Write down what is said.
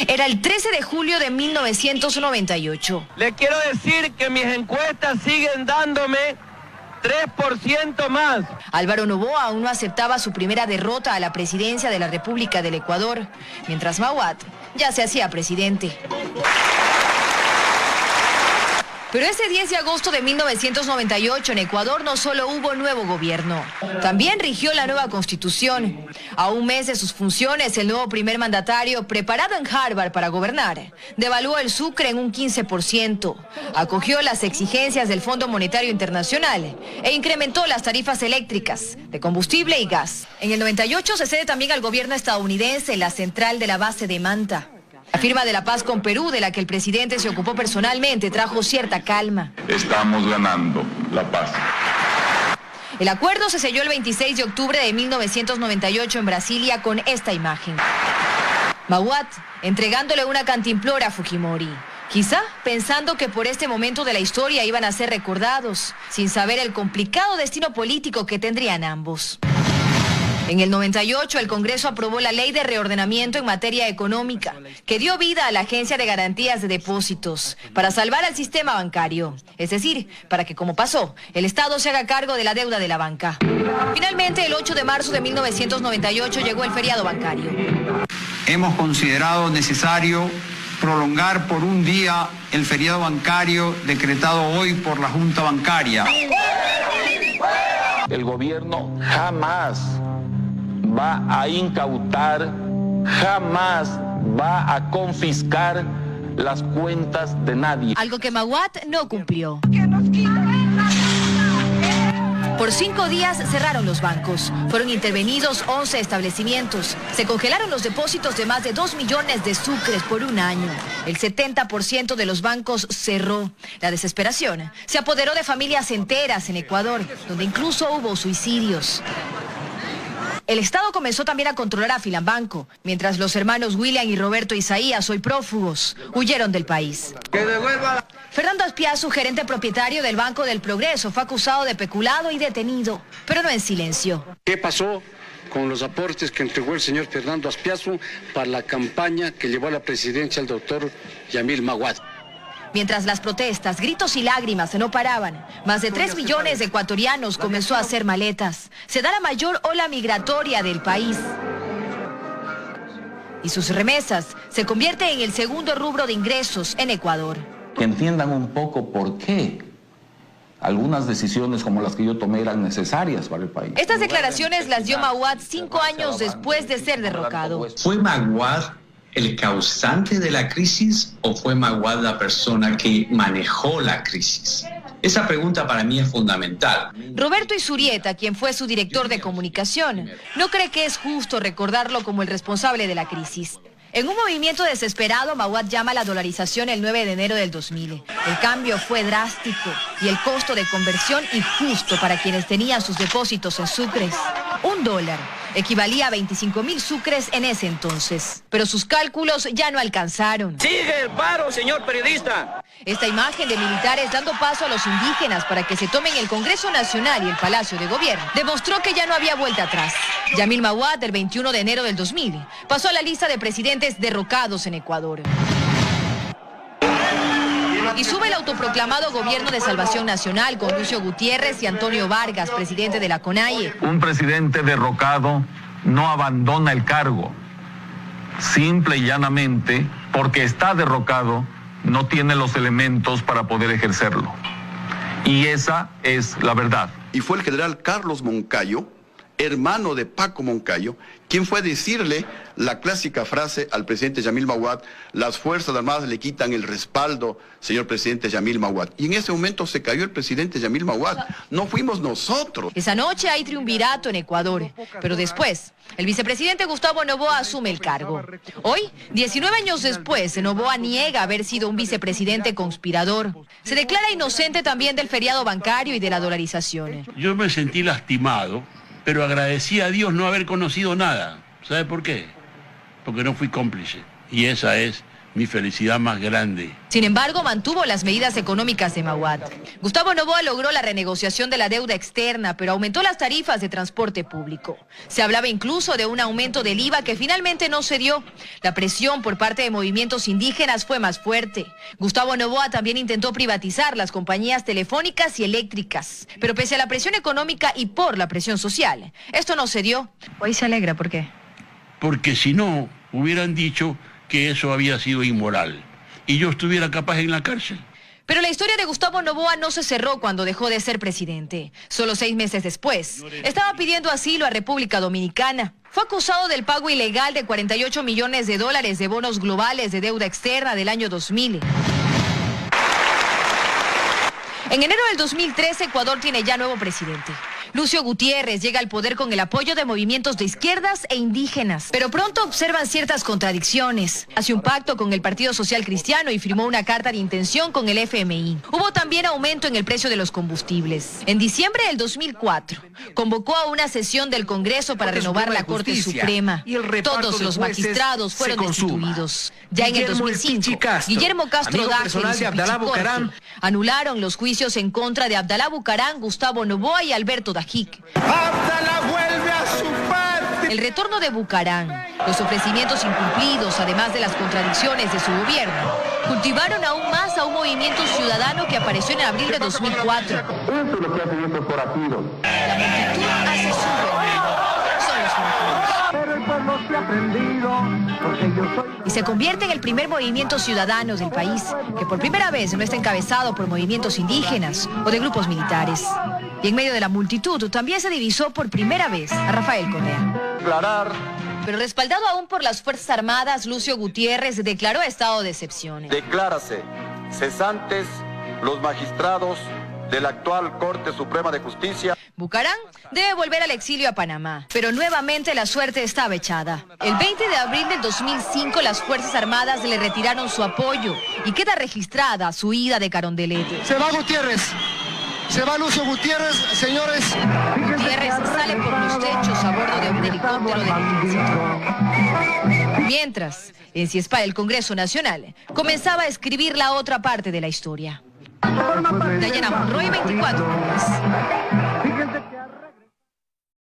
Era el 13 de julio de 1998. Le quiero decir que mis encuestas siguen dándome 3% más. Álvaro Noboa aún no aceptaba su primera derrota a la presidencia de la República del Ecuador, mientras Mahuad ya se hacía presidente. Pero ese 10 de agosto de 1998 en Ecuador no solo hubo nuevo gobierno, también rigió la nueva constitución. A un mes de sus funciones, el nuevo primer mandatario, preparado en Harvard para gobernar, devaluó el sucre en un 15%, acogió las exigencias del Fondo Monetario Internacional e incrementó las tarifas eléctricas, de combustible y gas. En el 98 se cede también al gobierno estadounidense la central de la base de Manta. La firma de la paz con Perú, de la que el presidente se ocupó personalmente, trajo cierta calma. Estamos ganando la paz. El acuerdo se selló el 26 de octubre de 1998 en Brasilia con esta imagen. Mahuad entregándole una cantimplora a Fujimori. Quizá pensando que por este momento de la historia iban a ser recordados, sin saber el complicado destino político que tendrían ambos. En el 98, el Congreso aprobó la Ley de Reordenamiento en materia económica, que dio vida a la Agencia de Garantías de Depósitos, para salvar al sistema bancario. Es decir, para que, como pasó, el Estado se haga cargo de la deuda de la banca. Finalmente, el 8 de marzo de 1998 llegó el feriado bancario. Hemos considerado necesario prolongar por un día el feriado bancario decretado hoy por la Junta Bancaria. El gobierno jamás va a incautar, jamás va a confiscar las cuentas de nadie. Algo que Mahuad no cumplió. Por 5 días cerraron los bancos. Fueron intervenidos 11 establecimientos. Se congelaron los depósitos de más de 2 millones de sucres por un año. El 70% de los bancos cerró. La desesperación se apoderó de familias enteras en Ecuador, donde incluso hubo suicidios. El Estado comenzó también a controlar a Filambanco, mientras los hermanos William y Roberto Isaías, hoy prófugos, huyeron del país. Fernando Aspiazu, gerente propietario del Banco del Progreso, fue acusado de peculado y detenido, pero no en silencio. ¿Qué pasó con los aportes que entregó el señor Fernando Aspiazu para la campaña que llevó a la presidencia al doctor Yamil Mahuad? Mientras las protestas, gritos y lágrimas no paraban, más de 3 millones de ecuatorianos comenzó a hacer maletas. Se da la mayor ola migratoria del país. Y sus remesas se convierten en el segundo rubro de ingresos en Ecuador. Que entiendan un poco por qué algunas decisiones como las que yo tomé eran necesarias para el país. Estas declaraciones las dio Mahuad 5 años después de ser derrocado. ¿Fue Mahuad el causante de la crisis o fue Mahuad la persona que manejó la crisis? Esa pregunta para mí es fundamental. Roberto Isurieta, quien fue su director de comunicación, no cree que es justo recordarlo como el responsable de la crisis. En un movimiento desesperado, Mahuad llama a la dolarización el 9 de enero del 2000. El cambio fue drástico y el costo de conversión injusto para quienes tenían sus depósitos en sucres. $1 equivalía a 25.000 sucres en ese entonces. Pero sus cálculos ya no alcanzaron. ¡Sigue el paro, señor periodista! Esta imagen de militares dando paso a los indígenas para que se tomen el Congreso Nacional y el Palacio de Gobierno demostró que ya no había vuelta atrás. Yamil Mahuad, el 21 de enero del 2000, pasó a la lista de presidentes derrocados en Ecuador. Y sube el autoproclamado Gobierno de Salvación Nacional con Lucio Gutiérrez y Antonio Vargas, presidente de la CONAIE. Un presidente derrocado no abandona el cargo, simple y llanamente porque está derrocado, no tiene los elementos para poder ejercerlo. Y esa es la verdad. Y fue el general Carlos Moncayo, hermano de Paco Moncayo, quien fue a decirle la clásica frase al presidente Yamil Mahuad: las Fuerzas Armadas le quitan el respaldo, señor presidente Yamil Mahuad. Y en ese momento se cayó el presidente Yamil Mahuad, no fuimos nosotros. Esa noche hay triunvirato en Ecuador, pero después, el vicepresidente Gustavo Noboa asume el cargo. Hoy, 19 años después, Noboa niega haber sido un vicepresidente conspirador. Se declara inocente también del feriado bancario y de la dolarización. Yo me sentí lastimado, pero agradecí a Dios no haber conocido nada. ¿Sabe por qué? Porque no fui cómplice. Y esa es mi felicidad más grande. Sin embargo, mantuvo las medidas económicas de Maguad. Gustavo Noboa logró la renegociación de la deuda externa, pero aumentó las tarifas de transporte público. Se hablaba incluso de un aumento del IVA que finalmente no se dio. La presión por parte de movimientos indígenas fue más fuerte. Gustavo Noboa también intentó privatizar las compañías telefónicas y eléctricas. Pero pese a la presión económica y por la presión social, esto no se dio. Hoy se alegra, ¿por qué? Porque si no, hubieran dicho que eso había sido inmoral y yo estuviera capaz en la cárcel. Pero la historia de Gustavo Noboa no se cerró cuando dejó de ser presidente. Solo 6 meses después, estaba pidiendo asilo a República Dominicana. Fue acusado del pago ilegal de $48 millones de bonos globales de deuda externa del año 2000. En enero del 2013, Ecuador tiene ya nuevo presidente. Lucio Gutiérrez llega al poder con el apoyo de movimientos de izquierdas e indígenas, pero pronto observan ciertas contradicciones. Hace un pacto con el Partido Social Cristiano y firmó una carta de intención con el FMI. Hubo también aumento en el precio de los combustibles. En diciembre del 2004, convocó a una sesión del Congreso para renovar la Corte Suprema. Todos los magistrados fueron destituidos. Ya en el 2005, Guillermo Castro Daje y su Pichicorte anularon los juicios en contra de Abdalá Bucaram, Gustavo Noboa y Alberto Dajic. Abdalá vuelve a su patria. El retorno de Bucaram, los ofrecimientos incumplidos, además de las contradicciones de su gobierno, cultivaron aún más a un movimiento ciudadano que apareció en abril de 2004. Eso es lo que hacen estos forajidos. La multitud hace su reunión. Son los mejores. Pero el pueblo se ha aprendido, porque yo soy... Y se convierte en el primer movimiento ciudadano del país, que por primera vez no está encabezado por movimientos indígenas o de grupos militares. Y en medio de la multitud también se divisó por primera vez a Rafael Correa. Pero respaldado aún por las Fuerzas Armadas, Lucio Gutiérrez declaró estado de excepción. Declárase cesantes los magistrados de la actual Corte Suprema de Justicia. Bucaram debe volver al exilio a Panamá, pero nuevamente la suerte estaba echada. El 20 de abril del 2005 las Fuerzas Armadas le retiraron su apoyo y queda registrada su ida de Carondelet. Se va Gutiérrez. Se va Lucio Gutiérrez, señores. Gutiérrez sale por los techos a bordo de un helicóptero de emergencia. Mientras, en Ciespa, el Congreso Nacional comenzaba a escribir la otra parte de la historia. Dayana Monroy, 24 horas.